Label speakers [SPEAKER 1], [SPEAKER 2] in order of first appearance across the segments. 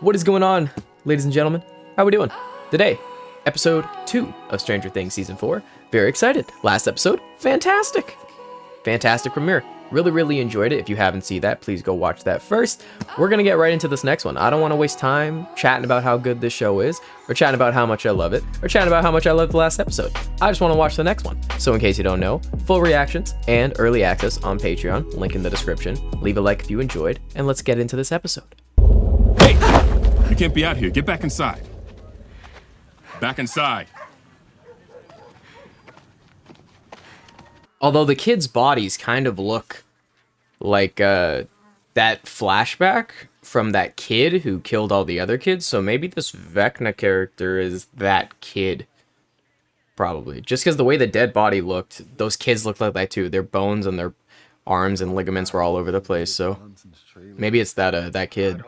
[SPEAKER 1] What is going on, ladies and gentlemen? How we doing? Today, episode 2 of Stranger Things Season 4. Very excited. Last episode, fantastic. Fantastic premiere. Really enjoyed it. If you haven't seen that, please go watch that first. We're going to get right into this next one. I don't want to waste time chatting about how good this show is, or chatting about how much I love it, or chatting about how much I loved the last episode. I just want to watch the next one. So in case you don't know, full reactions and early access on Patreon, link in the description. Leave a like if you enjoyed, and let's get into this episode.
[SPEAKER 2] Hey! You can't be out here. Get back inside. Back inside.
[SPEAKER 1] Although the kids' bodies kind of look like that flashback from that kid who killed all the other kids, so maybe this Vecna character is that kid. Probably. Just because the way the dead body looked, those kids looked like that too. Their bones and their arms and ligaments were all over the place, so maybe it's that kid.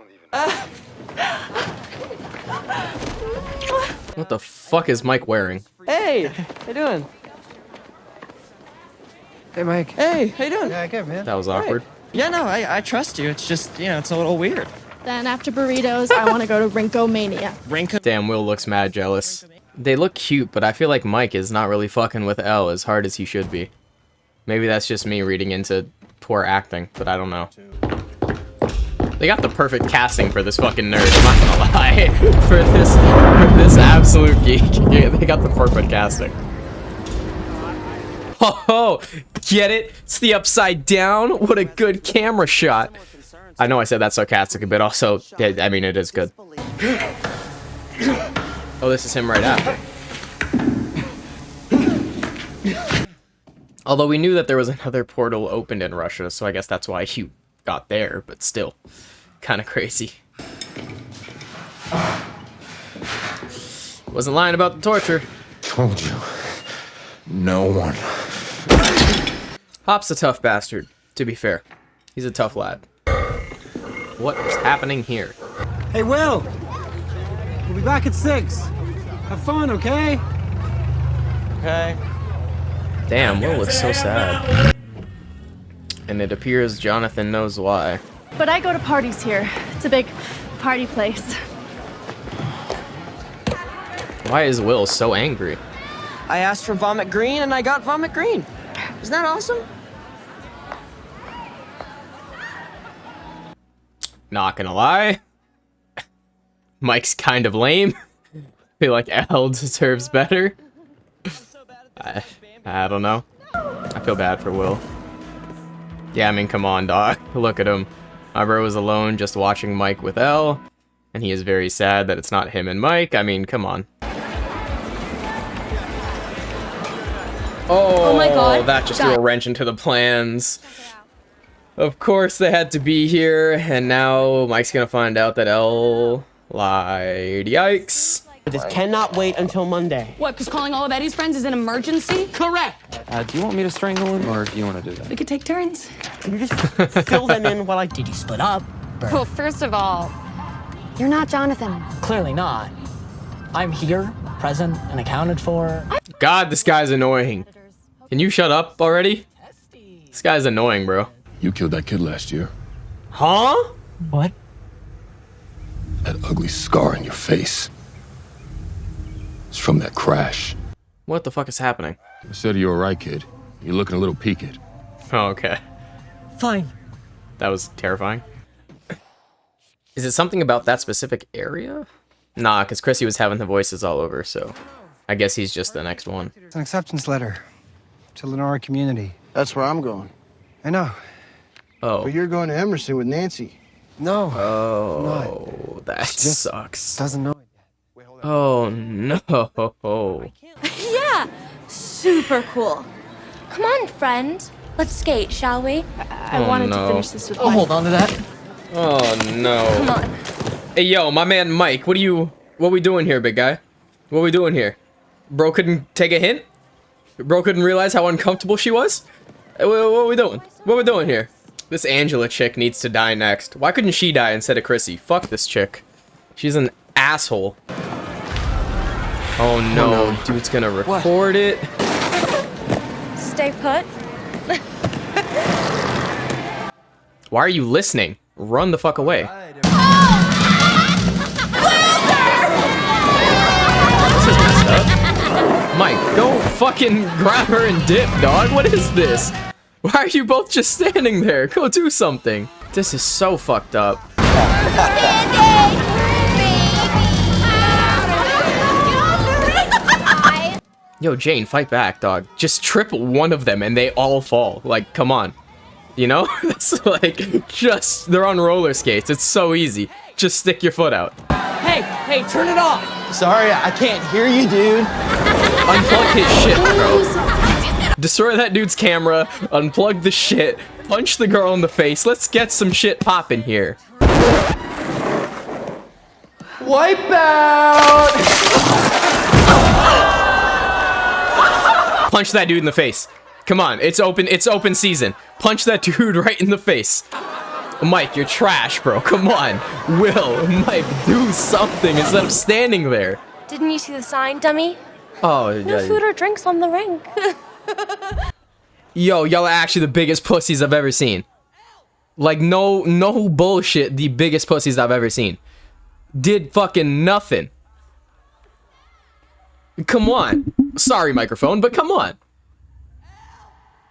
[SPEAKER 1] What the fuck is Mike wearing?
[SPEAKER 3] Hey, how you doing?
[SPEAKER 4] Hey, Mike.
[SPEAKER 3] Hey, how you doing?
[SPEAKER 4] Yeah, good, man.
[SPEAKER 1] That was awkward.
[SPEAKER 3] Yeah, no, I trust you. It's just, it's a little weird.
[SPEAKER 5] Then after burritos, I want to go to Rinko Mania.
[SPEAKER 3] Rinko.
[SPEAKER 1] Damn, Will looks mad jealous. They look cute, but I feel like Mike is not really fucking with Elle as hard as he should be. Maybe that's just me reading into poor acting, but I don't know. They got the perfect casting for this fucking nerd, I'm not gonna lie. for this absolute geek. Yeah, they got the perfect casting. Oh, get it? It's the upside down? What a good camera shot. I know I said that sarcastic, but also, I mean, it is good. Oh, this is him right after. Although we knew that there was another portal opened in Russia, so I guess that's why you got there, but still, kind of crazy. Wasn't lying about the torture.
[SPEAKER 4] Told you. No one.
[SPEAKER 1] Hop's a tough bastard, to be fair. He's a tough lad. What is happening here?
[SPEAKER 6] Hey, Will! We'll be back at 6. Have fun, okay?
[SPEAKER 3] Okay.
[SPEAKER 1] Damn, Will looks so sad. And it appears Jonathan knows why.
[SPEAKER 5] But I go to parties here. It's a big party place.
[SPEAKER 1] Why is Will so angry?
[SPEAKER 3] I asked for vomit green and I got vomit green. Isn't that awesome?
[SPEAKER 1] Not gonna lie. Mike's kind of lame. I feel like Elle deserves better. I don't know. I feel bad for Will. Yeah, I mean, come on, dog. Look at him. My bro was alone just watching Mike with Elle, and he is very sad that it's not him and Mike. I mean, come on. Oh
[SPEAKER 5] my God.
[SPEAKER 1] That just threw a wrench into the plans. Of course they had to be here, and now Mike's gonna find out that Elle lied. Yikes.
[SPEAKER 3] This cannot wait until Monday.
[SPEAKER 7] What, because calling all of Eddie's friends is an emergency?
[SPEAKER 3] Correct!
[SPEAKER 4] Do you want me to strangle him, or do you want to do that?
[SPEAKER 7] We could take turns.
[SPEAKER 3] Can you just fill them in while did you split up?
[SPEAKER 7] Well, first of all,
[SPEAKER 5] You're not Jonathan.
[SPEAKER 8] Clearly not. I'm here, present, and accounted for.
[SPEAKER 1] God, this guy's annoying. Can you shut up already? This guy's annoying, bro.
[SPEAKER 2] You killed that kid last year.
[SPEAKER 1] Huh?
[SPEAKER 8] What?
[SPEAKER 2] That ugly scar on your face. It's from that crash.
[SPEAKER 1] What the fuck is happening?
[SPEAKER 2] I said you're alright, kid. You're looking a little peaked.
[SPEAKER 1] Oh, okay.
[SPEAKER 3] Fine.
[SPEAKER 1] That was terrifying. Is it something about that specific area? Nah, because Chrissy was having the voices all over, so I guess he's just the next one.
[SPEAKER 4] It's an acceptance letter to Lenora Community.
[SPEAKER 9] That's where I'm going.
[SPEAKER 4] I know.
[SPEAKER 1] Oh.
[SPEAKER 9] But you're going to Emerson with Nancy.
[SPEAKER 4] No.
[SPEAKER 1] Oh, that
[SPEAKER 4] Just
[SPEAKER 1] sucks.
[SPEAKER 4] Doesn't know it yet.
[SPEAKER 1] Oh, no.
[SPEAKER 5] Yeah, super cool.
[SPEAKER 10] Come on, friend. Let's skate, shall we?
[SPEAKER 5] I
[SPEAKER 1] Oh,
[SPEAKER 5] wanted
[SPEAKER 1] no.
[SPEAKER 5] to finish this with
[SPEAKER 8] Oh,
[SPEAKER 5] Mike.
[SPEAKER 8] hold on to that.
[SPEAKER 1] Oh, no.
[SPEAKER 10] Come on.
[SPEAKER 1] Hey, yo, my man Mike, what we doing here, big guy? What we doing here? Bro couldn't take a hint? Bro couldn't realize how uncomfortable she was? Hey, what we doing? What we doing here? This Angela chick needs to die next. Why couldn't she die instead of Chrissy? Fuck this chick. She's an asshole. Oh no, dude's gonna record it.
[SPEAKER 10] Stay put.
[SPEAKER 1] Why are you listening? Run the fuck away. fucking grab her and dip, dog. What is this? Why are you both just standing there? Go do something. This is so fucked up. Yo, Jane, fight back, dog. Just trip one of them and they all fall. Like, come on. You know? It's like, just, they're on roller skates. It's so easy. Just stick your foot out.
[SPEAKER 3] Hey, turn it off. Sorry, I can't hear you, dude.
[SPEAKER 1] Unplug his shit, bro. Destroy that dude's camera, unplug the shit, punch the girl in the face. Let's get some shit poppin' here.
[SPEAKER 3] Wipe out.
[SPEAKER 1] Punch that dude in the face. Come on, it's open season. Punch that dude right in the face. Mike, you're trash, bro. Come on. Will, Mike, do something instead of standing there.
[SPEAKER 10] Didn't you see the sign, dummy?
[SPEAKER 1] Oh,
[SPEAKER 10] No food or drinks on the rink.
[SPEAKER 1] Yo, y'all are actually the biggest pussies I've ever seen. Like, no bullshit, the biggest pussies I've ever seen. Did fucking nothing. Come on. Sorry, microphone, but come on.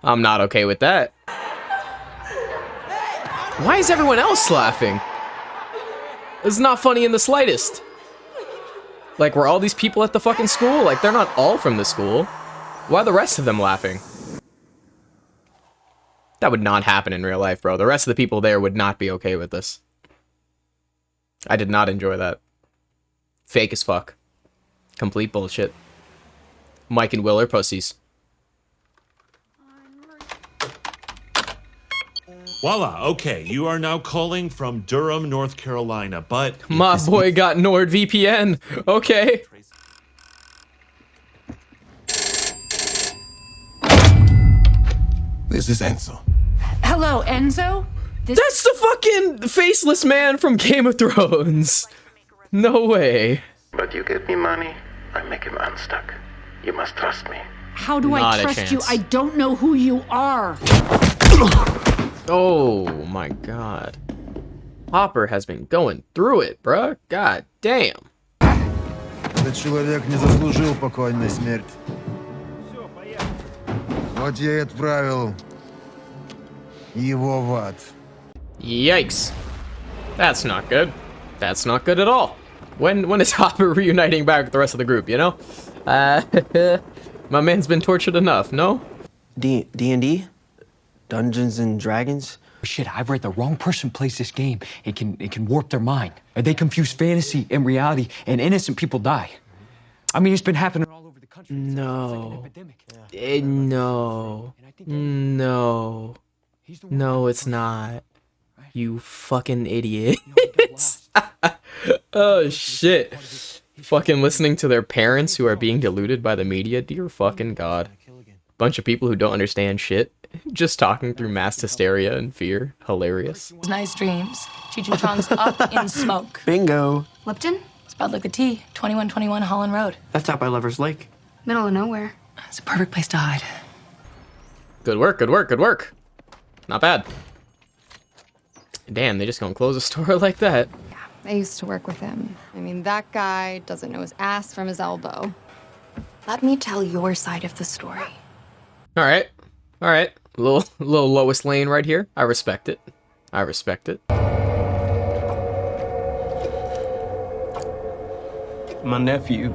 [SPEAKER 1] I'm not okay with that. Why is everyone else laughing? It's not funny in the slightest. Like, were all these people at the fucking school? Like, they're not all from the school. Why are the rest of them laughing? That would not happen in real life, bro. The rest of the people there would not be okay with this. I did not enjoy that. Fake as fuck. Complete bullshit. Mike and Will are pussies.
[SPEAKER 11] Voila, okay, you are now calling from Durham, North Carolina, but...
[SPEAKER 1] My boy got NordVPN. Okay.
[SPEAKER 2] This is Enzo.
[SPEAKER 12] Hello, Enzo?
[SPEAKER 1] That's the fucking faceless man from Game of Thrones. No way.
[SPEAKER 13] But you give me money, I make him unstuck. You must trust me.
[SPEAKER 12] How do
[SPEAKER 1] Not
[SPEAKER 12] I
[SPEAKER 1] a
[SPEAKER 12] trust you?
[SPEAKER 1] chance.
[SPEAKER 12] I don't know who you are.
[SPEAKER 1] Oh my god. Hopper has been going through it, bruh. God damn.
[SPEAKER 9] Этот человек не заслужил покойной смерти. Вот я и отправил его в ад.
[SPEAKER 1] Yikes. That's not good. That's not good at all. When is Hopper reuniting back with the rest of the group, you know? My man's been tortured enough, no?
[SPEAKER 3] D&D? Dungeons and Dragons?
[SPEAKER 14] Shit, I've read the wrong person plays this game. It can warp their mind. They confuse fantasy and reality, and innocent people die. I mean, it's been happening all over the country.
[SPEAKER 1] No. No. No. No, it's not. You fucking idiot. Oh, shit. Fucking listening to their parents who are being deluded by the media. Dear fucking God. Bunch of people who don't understand shit. Just talking through mass hysteria and fear. Hilarious.
[SPEAKER 7] Nice dreams. Cheech and Chong's up in smoke.
[SPEAKER 3] Bingo.
[SPEAKER 7] Lipton? Spelled like the T. 2121 Holland Road.
[SPEAKER 3] That's out by Lover's Lake.
[SPEAKER 7] Middle of nowhere. It's a perfect place to hide.
[SPEAKER 1] Good work, good work, good work. Not bad. Damn, they just gonna close a store like that.
[SPEAKER 15] I used to work with him. I mean, that guy doesn't know his ass from his elbow. Let me tell your side of the story.
[SPEAKER 1] Alright. Alright. Little Lois Lane right here. I respect it. I respect it.
[SPEAKER 16] My nephew.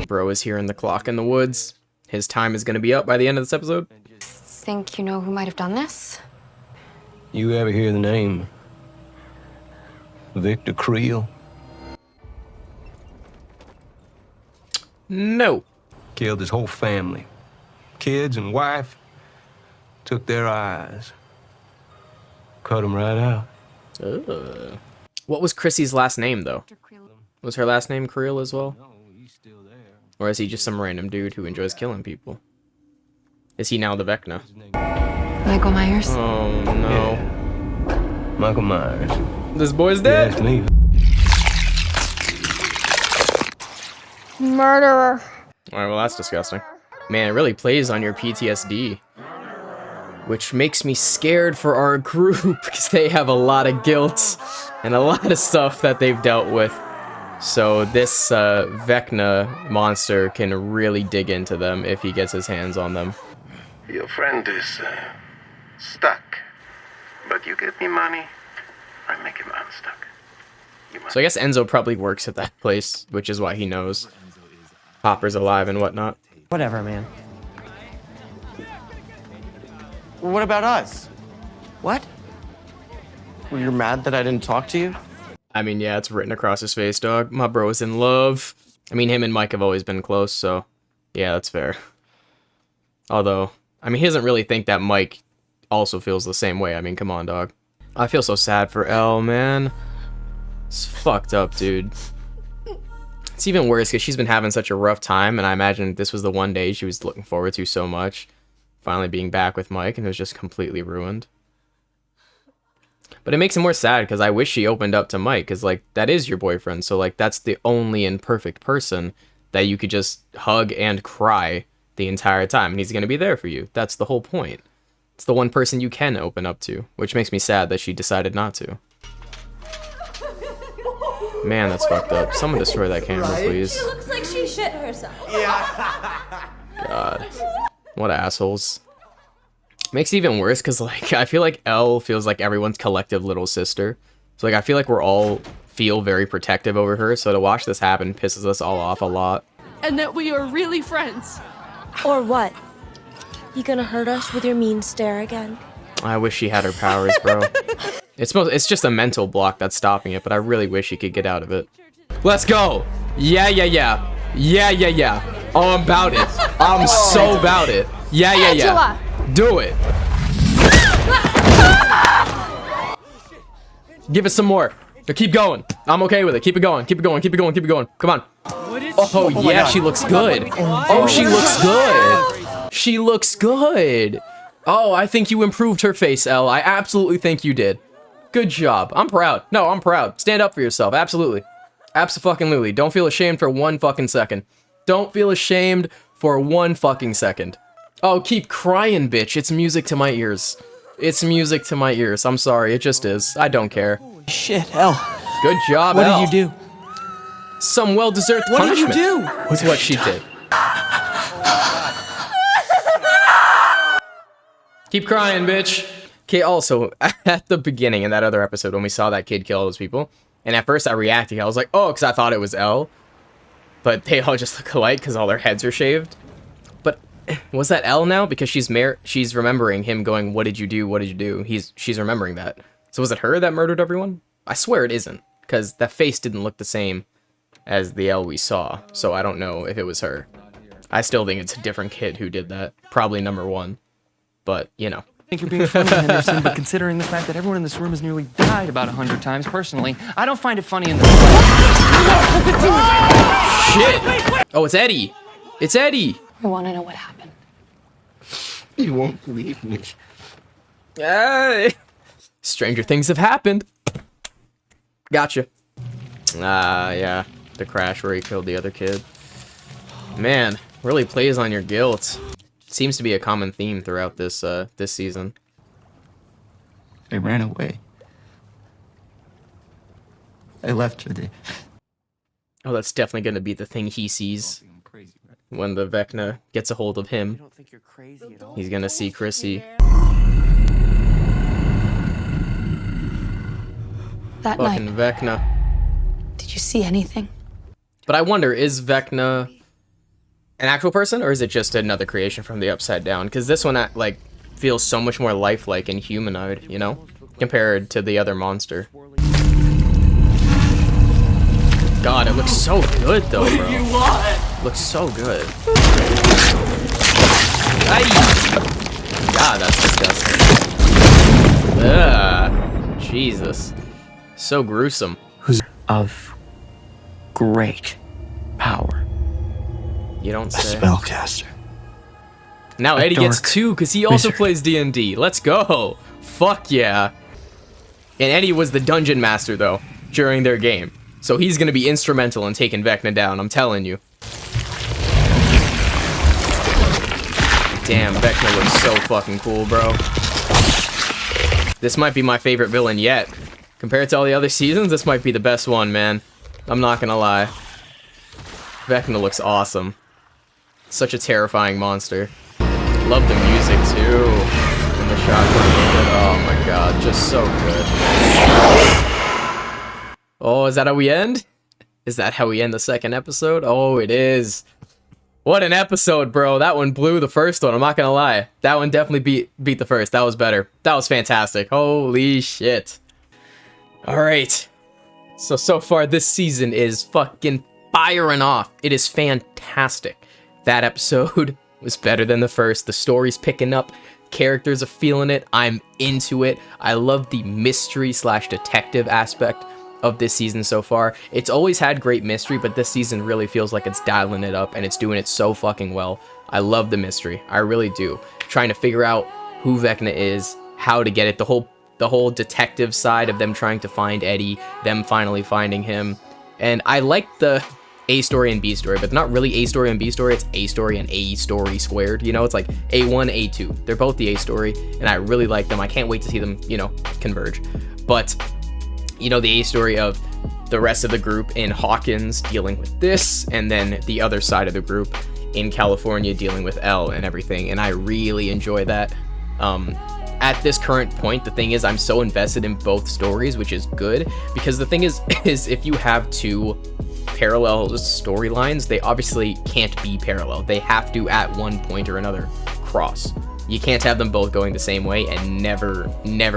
[SPEAKER 1] Bro is hearing the clock in the woods. His time is gonna be up by the end of this episode.
[SPEAKER 15] Think you know who might have done this?
[SPEAKER 16] You ever hear the name Victor Creel?
[SPEAKER 1] No.
[SPEAKER 16] Killed his whole family. Kids and wife. Took their eyes. Cut them right out.
[SPEAKER 1] What was Chrissy's last name, though? Was her last name Creel as well? Or is he just some random dude who enjoys killing people? Is he now the Vecna?
[SPEAKER 15] Michael Myers?
[SPEAKER 1] Oh, no.
[SPEAKER 16] Yeah. Michael Myers.
[SPEAKER 1] This boy's dead?
[SPEAKER 16] That's me.
[SPEAKER 15] Murderer.
[SPEAKER 1] Alright, well, that's disgusting. Man, it really plays on your PTSD. Which makes me scared for our group, because they have a lot of guilt and a lot of stuff that they've dealt with. So this Vecna monster can really dig into them if he gets his hands on them.
[SPEAKER 13] Your friend is stuck. But you give me money, I make him unstuck.
[SPEAKER 1] So I guess Enzo probably works at that place, which is why he knows Hopper's alive and whatnot.
[SPEAKER 3] Whatever, man. What about us? What? Well, you're mad that I didn't talk to you?
[SPEAKER 1] I mean, yeah, it's written across his face, dog. My bro is in love. I mean, him and Mike have always been close, so yeah, that's fair. Although, I mean, he doesn't really think that Mike also feels the same way. I mean, come on, dog. I feel so sad for Elle, man. It's fucked up, dude. It's even worse because she's been having such a rough time, and I imagine this was the one day she was looking forward to so much. Finally being back with Mike, and it was just completely ruined. But it makes it more sad because I wish she opened up to Mike, because, like, that is your boyfriend, so, like, that's the only and perfect person that you could just hug and cry the entire time, and he's going to be there for you. That's the whole point. It's the one person you can open up to, which makes me sad that she decided not to. Man, that's fucked up. Someone destroy that camera, please.
[SPEAKER 10] She looks like she shit herself.
[SPEAKER 1] God. What assholes. Makes it even worse because, like, I feel like Elle feels like everyone's collective little sister. So, like, I feel like we're all feel very protective over her, so to watch this happen pisses us all off a lot.
[SPEAKER 12] And that we are really friends.
[SPEAKER 10] Or what? You gonna hurt us with your mean stare again?
[SPEAKER 1] I wish she had her powers, bro. It's just a mental block that's stopping it, but I really wish she could get out of it. Let's go! Yeah, yeah, yeah. Yeah, yeah, yeah. Oh, I'm about it. I'm so about it. Yeah, yeah, yeah. Do it. Give us some more. Keep going. I'm okay with it. Keep it going. Keep it going. Keep it going. Keep it going. Come on. Oh, yeah, she looks good. Oh, she looks good. She looks good. Oh, I think you improved her face, Elle. I absolutely think you did. Good job. I'm proud. No, I'm proud. Stand up for yourself. Absolutely. Abso-fucking-lutely. Don't feel ashamed for one fucking second. Don't feel ashamed for one fucking second. Oh, keep crying, bitch. It's music to my ears. It's music to my ears. I'm sorry. It just is. I don't care.
[SPEAKER 3] Shit, Elle.
[SPEAKER 1] Good job, Elle.
[SPEAKER 3] What did you do?
[SPEAKER 1] Some well-deserved punishment.
[SPEAKER 3] What did you do?
[SPEAKER 1] It's what she did. Keep crying, bitch. Okay, also, at the beginning in that other episode when we saw that kid kill all those people, and at first I reacted, I was like, oh, because I thought it was Elle. But they all just look alike because all their heads are shaved. But was that Elle now? Because she's remembering him going, what did you do? What did you do? She's remembering that. So was it her that murdered everyone? I swear it isn't, because that face didn't look the same as the Elle we saw. So I don't know if it was her. I still think it's a different kid who did that. Probably number one. But, you know.
[SPEAKER 14] I think you're being funny, Henderson, but considering the fact that everyone in this room has nearly died about 100 times personally, I don't find it funny in the
[SPEAKER 1] Shit! Oh, it's Eddie! It's Eddie!
[SPEAKER 7] I want to know what happened.
[SPEAKER 2] You won't believe me.
[SPEAKER 1] Stranger things have happened. Gotcha. Yeah. The crash where he killed the other kid. Man, really plays on your guilt. Seems to be a common theme throughout this this season.
[SPEAKER 14] They ran away. I left her there.
[SPEAKER 1] Oh, that's definitely going to be the thing he sees when the Vecna gets a hold of him. He's going to see Chrissy.
[SPEAKER 7] That
[SPEAKER 1] Fucking
[SPEAKER 7] night,
[SPEAKER 1] Vecna.
[SPEAKER 7] did you see anything?
[SPEAKER 1] But I wonder, is Vecna an actual person, or is it just another creation from the Upside Down? Because this one, like, feels so much more lifelike and humanoid, you know? Compared to the other monster. God, it looks so good, though, bro. Looks so good. God, that's disgusting. Ugh. Jesus. So gruesome.
[SPEAKER 3] Of great power.
[SPEAKER 1] You don't say.
[SPEAKER 3] Spellcaster.
[SPEAKER 1] Now Eddie gets 2 because he also plays D&D. Let's go. Fuck yeah. And Eddie was the dungeon master, though, during their game. So he's going to be instrumental in taking Vecna down, I'm telling you. Damn, Vecna looks so fucking cool, bro. This might be my favorite villain yet. Compared to all the other seasons, this might be the best one, man. I'm not gonna lie. Vecna looks awesome. Such a terrifying monster. Love the music too. And the shotgun. Oh my god, just so good. Oh, is that how we end? Is that how we end the second episode? Oh, it is. What an episode, bro. That one blew the first one. I'm not gonna lie. That one definitely beat the first. That was better. That was fantastic. Holy shit. Alright. So far this season is fucking firing off. It is fantastic. That episode was better than the first. The story's picking up. Characters are feeling it. I'm into it. I love the mystery / detective aspect of this season so far. It's always had great mystery, but this season really feels like it's dialing it up and it's doing it so fucking well. I love the mystery. I really do. Trying to figure out who Vecna is, how to get it, the whole detective side of them trying to find Eddie, them finally finding him. And I like the A story and B story, but not really A story and B story. It's A story and A story squared. You know, it's like A1, A2. They're both the A story, and I really like them. I can't wait to see them, you know, converge. But you know, the A story of the rest of the group in Hawkins dealing with this, and then the other side of the group in California dealing with Elle and everything, and I really enjoy that. At this current point, the thing is, I'm so invested in both stories, which is good, because the thing is if you have two parallel storylines, they obviously can't be parallel. They have to, at one point or another, cross. You can't have them both going the same way and never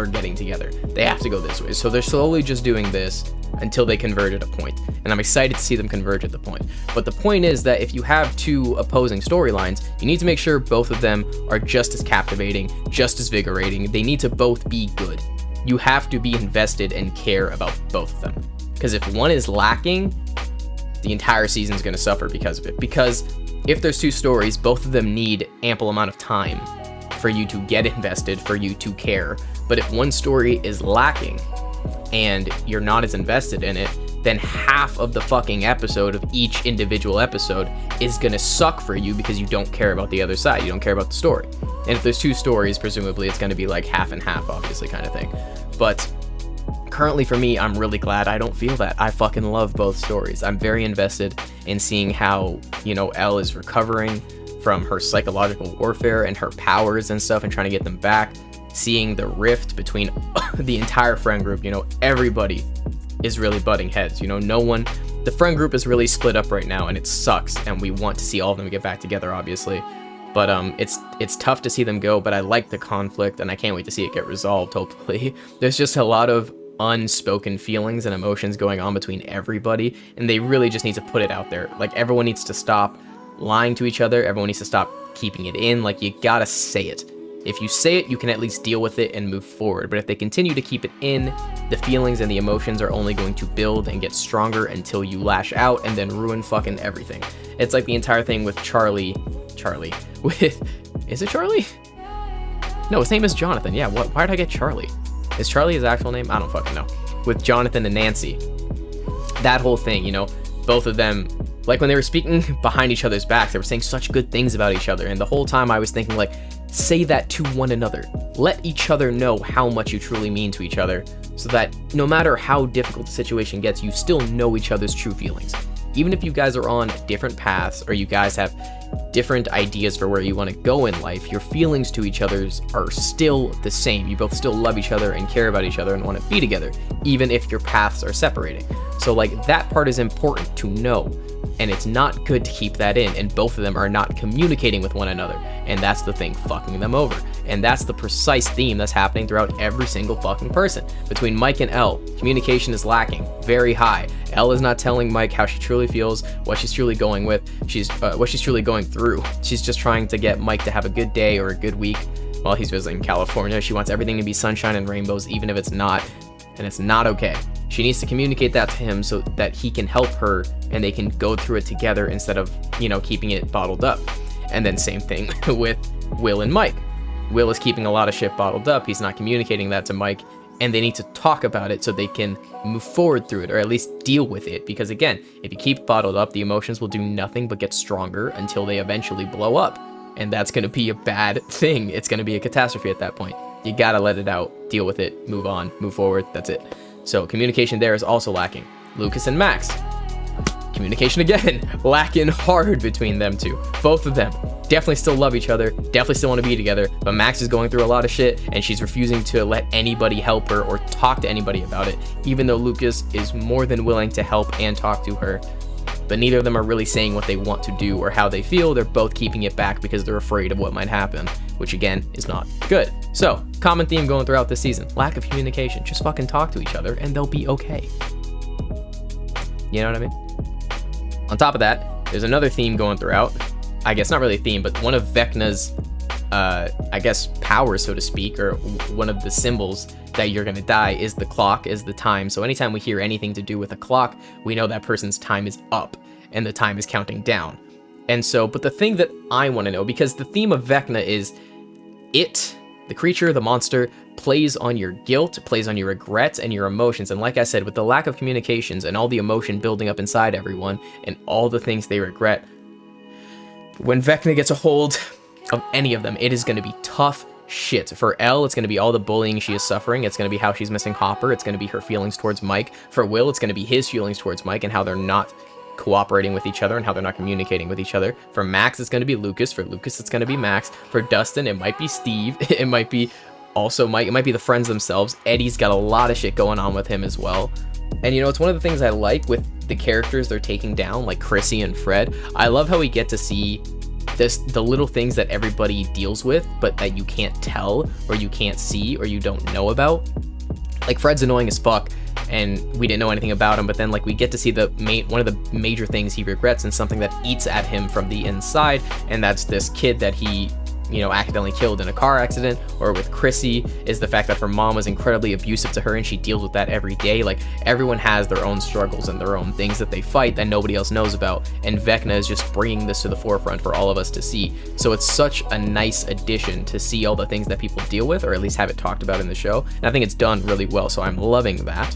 [SPEAKER 1] getting together. They have to go this way. So they're slowly just doing this until they converge at a point. And I'm excited to see them converge at the point. But the point is that if you have two opposing storylines, you need to make sure both of them are just as captivating, just as vigorating. They need to both be good. You have to be invested and care about both of them. Because if one is lacking, the entire season is going to suffer because of it. Because if there's two stories, both of them need ample amount of time for you to get invested, for you to care. But if one story is lacking and you're not as invested in it, then half of the fucking episode of each individual episode is gonna suck for you because you don't care about the other side. You don't care about the story. And if there's two stories, presumably it's gonna be like half and half, obviously, kind of thing. But currently for me, I'm really glad I don't feel that. I fucking love both stories. I'm very invested in seeing how, you know, Elle is recovering from her psychological warfare and her powers and stuff and trying to get them back. Seeing the rift between the entire friend group, you know, everybody is really butting heads. You know, the friend group is really split up right now and it sucks, and we want to see all of them get back together, obviously. But it's tough to see them go, but I like the conflict and I can't wait to see it get resolved, hopefully. There's just a lot of unspoken feelings and emotions going on between everybody, and they really just need to put it out there. Like, everyone needs to stop lying to each other. Everyone needs to stop keeping it in. Like, you gotta say it. If you say it, you can at least deal with it and move forward. But if they continue to keep it in, the feelings and the emotions are only going to build and get stronger until you lash out and then ruin fucking everything. It's like the entire thing with Charlie, is it Charlie? No, his name is Jonathan. Yeah, why did I get Charlie? Is Charlie his actual name? I don't fucking know. With Jonathan and Nancy. That whole thing, you know, both of them, like when they were speaking behind each other's backs, they were saying such good things about each other. And the whole time I was thinking, like, say that to one another. Let each other know how much you truly mean to each other, so that no matter how difficult the situation gets, you still know each other's true feelings. Even if you guys are on different paths, or you guys have different ideas for where you want to go in life, your feelings to each other are still the same. You both still love each other and care about each other and want to be together, even if your paths are separating. So, like, that part is important to know. And it's not good to keep that in, and both of them are not communicating with one another, and that's the thing fucking them over. And that's the precise theme that's happening throughout every single fucking person. Between Mike and Elle, communication is lacking, very high. Elle is not telling Mike how she truly feels, what she's truly going with, what she's truly going through. She's just trying to get Mike to have a good day or a good week while he's visiting California. She wants everything to be sunshine and rainbows, even if it's not, and it's not okay. She needs to communicate that to him so that he can help her and they can go through it together instead of, you know, keeping it bottled up. And then same thing with Will and Mike. Will is keeping a lot of shit bottled up. He's not communicating that to Mike, and they need to talk about it so they can move forward through it, or at least deal with it. Because again, if you keep it bottled up, the emotions will do nothing but get stronger until they eventually blow up. And that's going to be a bad thing. It's going to be a catastrophe at that point. You gotta let it out, deal with it, move on, move forward, that's it. So communication there is also lacking. Lucas and Max. communication again, lacking hard between them two. Both of them definitely still love each other, definitely still want to be together, but Max is going through a lot of shit, and she's refusing to let anybody help her or talk to anybody about it, even though Lucas is more than willing to help and talk to her. But neither of them are really saying what they want to do or how they feel. They're both keeping it back because they're afraid of what might happen, which again is not good. So, common theme going throughout this season, lack of communication. Just fucking talk to each other and they'll be okay. You know what I mean? On top of that, there's another theme going throughout. I guess not really a theme, but one of Vecna's, I guess, powers, so to speak, or one of the symbols that you're gonna die is the clock, is the time. So anytime we hear anything to do with a clock, we know that person's time is up and the time is counting down. And so, but the thing that I want to know, because the theme of Vecna is it, the creature, the monster, plays on your guilt, plays on your regrets and your emotions. And like I said, with the lack of communications and all the emotion building up inside everyone and all the things they regret, when Vecna gets a hold of any of them, it is going to be tough shit. For Elle, it's going to be all the bullying she is suffering. It's going to be how she's missing Hopper. It's going to be her feelings towards Mike. For Will, it's going to be his feelings towards Mike and how they're not cooperating with each other and how they're not communicating with each other. For Max, it's going to be Lucas. For Lucas, it's going to be Max. For Dustin, it might be Steve. It might be also Mike. It might be the friends themselves. Eddie's got a lot of shit going on with him as well. And you know, it's one of the things I like with the characters they're taking down, like Chrissy and Fred. I love how we get to see the little things that everybody deals with, but that you can't tell or you can't see or you don't know about. Like Fred's annoying as fuck and we didn't know anything about him, but then like we get to see one of the major things he regrets and something that eats at him from the inside, and that's this kid that he, you know, accidentally killed in a car accident. Or with Chrissy is the fact that her mom was incredibly abusive to her and she deals with that every day. Like everyone has their own struggles and their own things that they fight that nobody else knows about, and Vecna is just bringing this to the forefront for all of us to see. So it's such a nice addition to see all the things that people deal with, or at least have it talked about in the show, and I think it's done really well, so I'm loving that.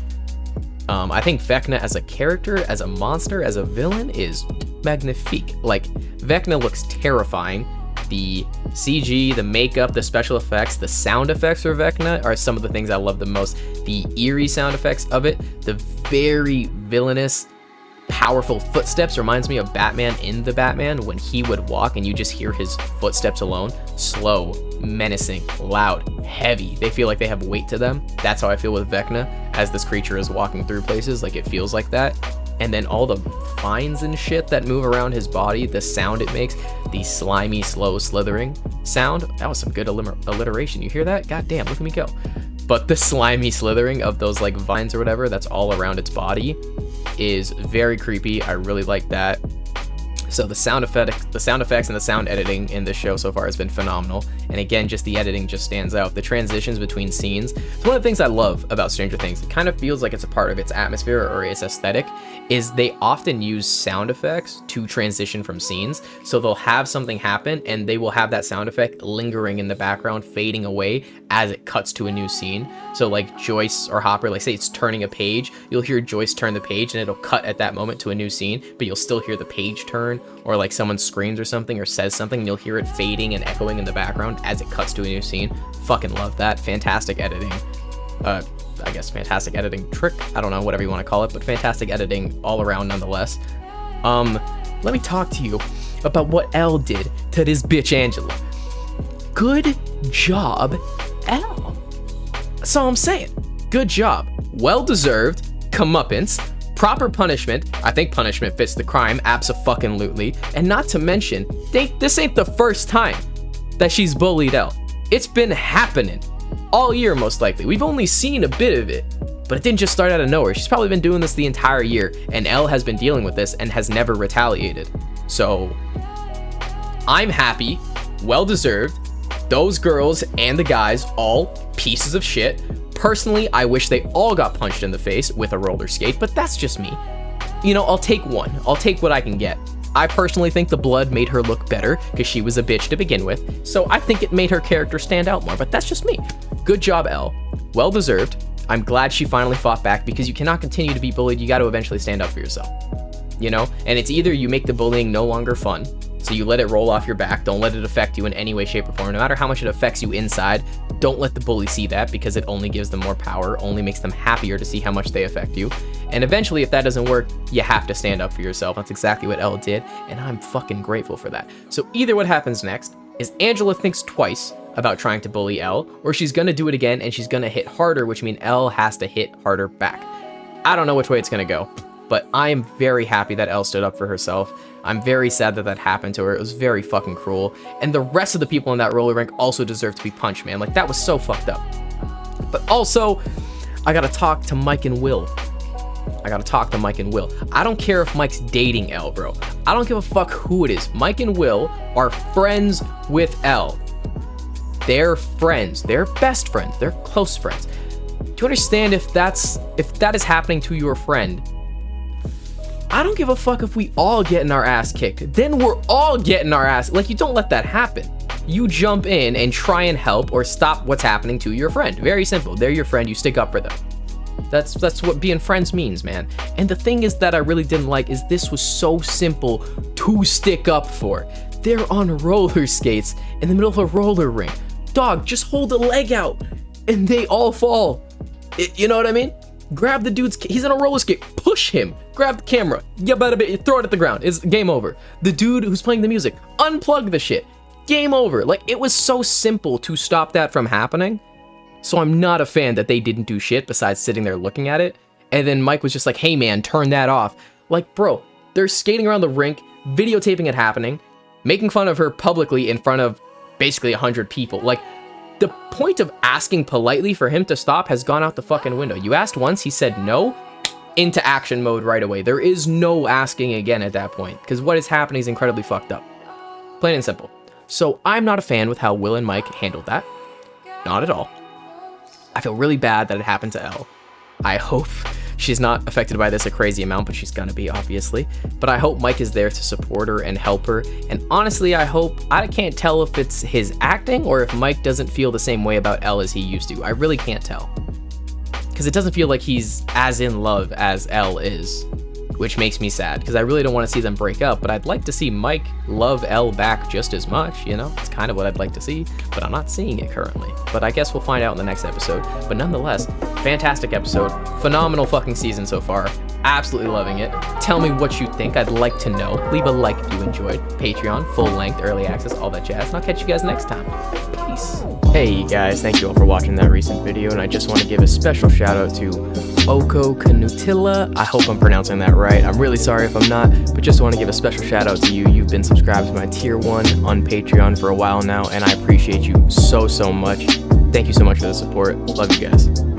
[SPEAKER 1] I think Vecna as a character, as a monster, as a villain is magnifique. Like Vecna looks terrifying. The CG, the makeup, the special effects, the sound effects for Vecna are some of the things I love the most. The eerie sound effects of it, the very villainous, powerful footsteps reminds me of Batman in the Batman when he would walk and you just hear his footsteps alone. Slow, menacing, loud, heavy. They feel like they have weight to them. That's how I feel with Vecna as this creature is walking through places. Like it feels like that. And then all the vines and shit that move around his body, the sound it makes, the slimy, slow slithering sound. That was some good alliteration. You hear that? God damn, look at me go. But the slimy slithering of those like vines or whatever that's all around its body is very creepy. I really like that. So the sound effects and the sound editing in this show so far has been phenomenal. And again, just the editing just stands out. The transitions between scenes. It's one of the things I love about Stranger Things. It kind of feels like it's a part of its atmosphere or its aesthetic, is they often use sound effects to transition from scenes. So they'll have something happen and they will have that sound effect lingering in the background, fading away as it cuts to a new scene. So like Joyce or Hopper, like say it's turning a page, you'll hear Joyce turn the page and it'll cut at that moment to a new scene, but you'll still hear the page turn. Or like someone screams or something or says something and you'll hear it fading and echoing in the background as it cuts to a new scene. Fucking love that. Fantastic editing. I guess fantastic editing trick. I don't know, whatever you want to call it, but fantastic editing all around nonetheless. Let me talk to you about what Elle did to this bitch Angela. Good job, Elle. That's all I'm saying. Good job. Well-deserved comeuppance. Proper punishment. I think punishment fits the crime, abso-fucking-lutely. And not to mention, this ain't the first time that she's bullied Elle. It's been happening all year, most likely. We've only seen a bit of it, but it didn't just start out of nowhere. She's probably been doing this the entire year, and Elle has been dealing with this and has never retaliated. So, I'm happy. Well-deserved. Those girls and the guys, all pieces of shit. Personally, I wish they all got punched in the face with a roller skate, but that's just me. You know, I'll take one. I'll take what I can get. I personally think the blood made her look better because she was a bitch to begin with, so I think it made her character stand out more, but that's just me. Good job, Elle. Well deserved. I'm glad she finally fought back because you cannot continue to be bullied. You got to eventually stand up for yourself. You know? And it's either you make the bullying no longer fun, so So you let it roll off your back. Don't let it affect you in any way, shape, or form. No matter how much it affects you inside, don't let the bully see that, because it only gives them more power, only makes them happier to see how much they affect you. And eventually, if that doesn't work, you have to stand up for yourself. That's exactly what Elle did, and I'm fucking grateful for that. So either what happens next is Angela thinks twice about trying to bully Elle, or she's gonna do it again and she's gonna hit harder, which means Elle has to hit harder back. I don't know which way it's gonna go, but I am very happy that Elle stood up for herself. I'm very sad that that happened to her. It was very fucking cruel. And the rest of the people in that roller rink also deserve to be punched, man. Like, that was so fucked up. But also, I gotta talk to Mike and Will. I don't care if Mike's dating Elle, bro. I don't give a fuck who it is. Mike and Will are friends with Elle. They're friends. They're best friends. They're close friends. Do you understand if that is happening to your friend? I don't give a fuck if we all getting our ass kicked. Then we're all getting our ass. Like, you don't let that happen. You jump in and try and help or stop what's happening to your friend. Very simple. They're your friend. You stick up for them. That's what being friends means, man. And the thing is that I really didn't like is this was so simple to stick up for. They're on roller skates in the middle of a roller rink. Dog, just hold a leg out and they all fall. You know what I mean? Grab the dude's, he's in a roller skate, push him, grab the camera, you better throw it at the ground, it's game over. The dude who's playing the music, unplug the shit, game over. Like, it was so simple to stop that from happening. So I'm not a fan that they didn't do shit besides sitting there looking at it. And then Mike was just like, hey man, turn that off. Like, bro, they're skating around the rink, videotaping it happening, making fun of her publicly in front of basically 100 people. Like, the point of asking politely for him to stop has gone out the fucking window. You asked once, he said no, into action mode right away. There is no asking again at that point, because what is happening is incredibly fucked up. Plain and simple. So I'm not a fan with how Will and Mike handled that. Not at all. I feel really bad that it happened to Elle. I hope she's not affected by this a crazy amount, but she's gonna be, obviously. But I hope Mike is there to support her and help her. And honestly, I can't tell if it's his acting or if Mike doesn't feel the same way about Elle as he used to. I really can't tell. Because it doesn't feel like he's as in love as Elle is, which makes me sad, because I really don't want to see them break up, but I'd like to see Mike love Elle back just as much, you know? It's kind of what I'd like to see, but I'm not seeing it currently. But I guess we'll find out in the next episode. But nonetheless, fantastic episode. Phenomenal fucking season so far. Absolutely loving it. Tell me what you think. I'd like to know. Leave a like if you enjoyed. Patreon, full length, early access, all that jazz. And I'll catch you guys next time. Peace. Hey guys, thank you all for watching that recent video, and I just want to give a special shout out to Oko Canutilla. I hope I'm pronouncing that right. I'm really sorry if I'm not, but just want to give a special shout out to you. You've been subscribed to my tier 1 on Patreon for a while now, and I appreciate you so much. Thank you so much for the support. Love you guys.